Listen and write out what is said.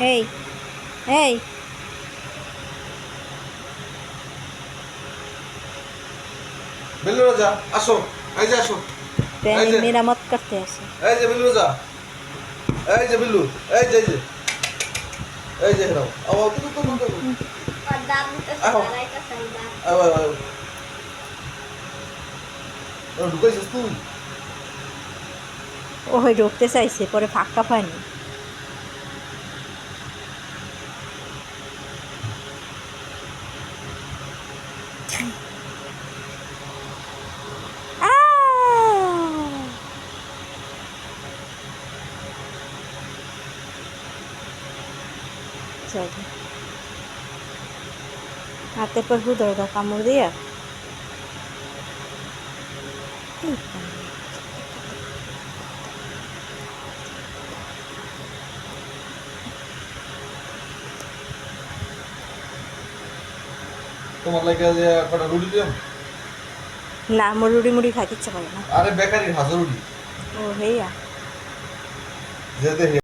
এই এই বিল্লু রাজা আসো, এই যে আসো, এই প্যানি যে মেরামত করতে আসে। এই যে বিল্লু রাজা, এই যে বিল্লু, এই যে এই যে হেরাও আও তো আও আও আও আও ঢুকাইছিস তুই? ও হয়ে ঢুকতে চাইছে, পরে ফাঁকা পায়নি। চলো হাতে পর হুদরটা কামড় দিয়া তোমার লাগে যে কটা রুটি দিলাম। না, আমার রুড়ি মুড়ি খাইতে ইচ্ছা করে না। আরে বেকারির হাজার রুটি ও হেয়া যে